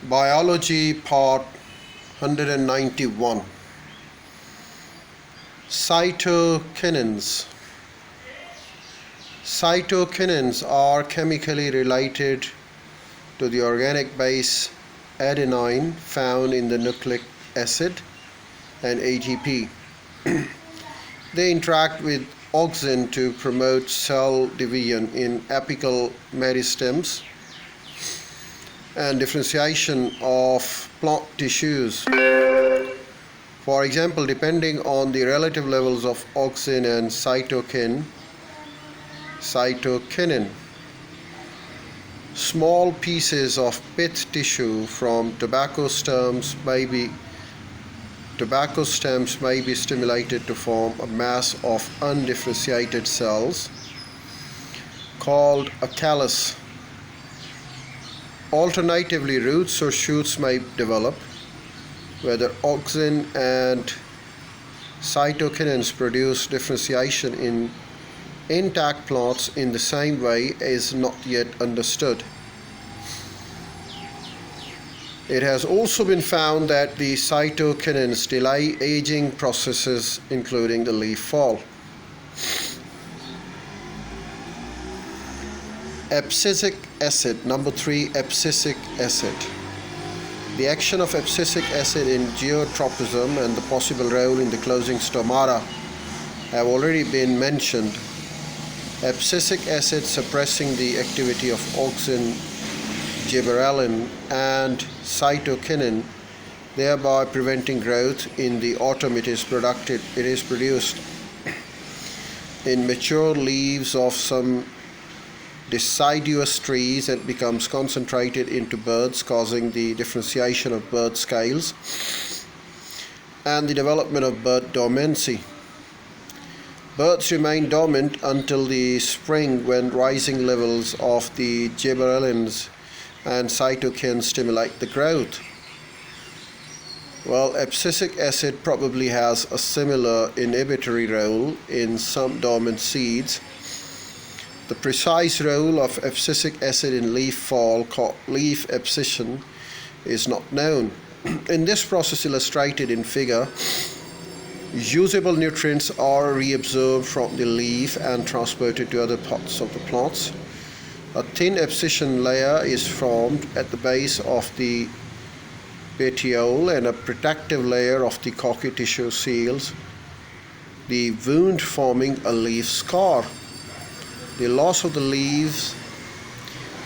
Biology Part 191. Cytokinins. Cytokinins are chemically related to the organic base adenine found in the nucleic acid and ATP. They interact with auxin to promote cell division in apical meristems and differentiation of plant tissues. For example, depending on the relative levels of auxin and cytokinin, small pieces of pith tissue from tobacco stems may be stimulated to form a mass of undifferentiated cells called a callus. Alternatively, roots or shoots may develop, whether auxin and cytokinins produce differentiation in intact plants in the same way is not yet understood. It has also been found that the cytokinins delay aging processes, including the leaf fall. Abscisic acid. Number 3, abscisic acid. The action of abscisic acid in geotropism and the possible role in the closing stomata have already been mentioned. Abscisic acid suppressing the activity of auxin, gibberellin and cytokinin, thereby preventing growth. In the autumn it is produced in mature leaves of some deciduous trees and becomes concentrated into buds, causing the differentiation of bud scales and the development of bud dormancy. Buds remain dormant until the spring, when rising levels of the gibberellins and cytokines stimulate the growth. Well, abscisic acid probably has a similar inhibitory role in some dormant seeds. The precise role of abscisic acid in leaf fall, called leaf abscission, is not known. In this process illustrated in figure, usable nutrients are reabsorbed from the leaf and transported to other parts of the plants. A thin abscission layer is formed at the base of the petiole, and a protective layer of the corky tissue seals the wound, forming a leaf scar. The loss of the leaves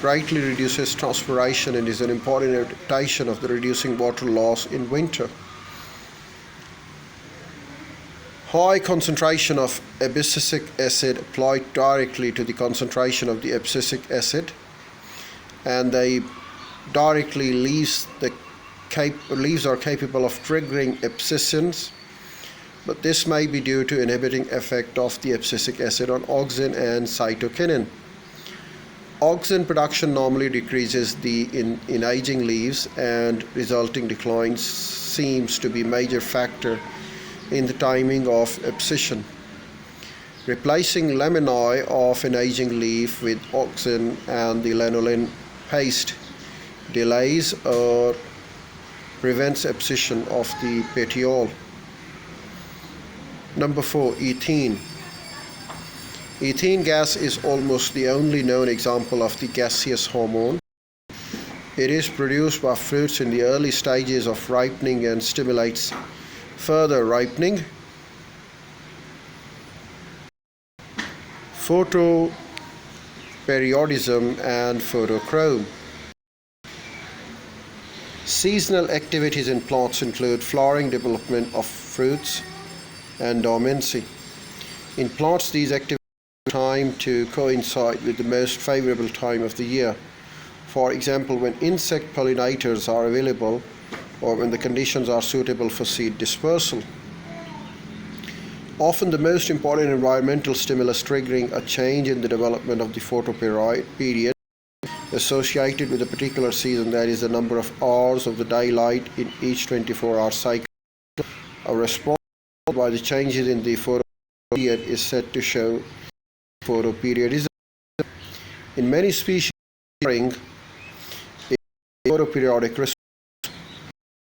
greatly reduces transpiration and is an important adaptation of the reducing water loss in winter. High concentration of abscisic acid applied directly to the concentration of the abscisic acid, and they directly leaves are capable of triggering abscissions, but this may be due to inhibiting effect of the abscisic acid on auxin and cytokinin. Auxin production normally decreases in aging leaves, and resulting decline seems to be a major factor in the timing of abscission. Replacing laminae of an aging leaf with auxin and the lanolin paste delays or prevents abscission of the petiole. Number 4, ethene. Ethene gas is almost the only known example of the gaseous hormone. It is produced by fruits in the early stages of ripening and stimulates further ripening. Photoperiodism and photochrome. Seasonal activities in plants include flowering, development of fruits, and dormancy. In plants, these activities take time to coincide with the most favorable time of the year. For example, when insect pollinators are available, or when the conditions are suitable for seed dispersal. Often the most important environmental stimulus triggering a change in the development of the photoperiod associated with a particular season, that is the number of hours of the daylight in each 24-hour cycle. A response by the changes in the photoperiod is said to show photoperiodism. In many species, spring is a photoperiodic response.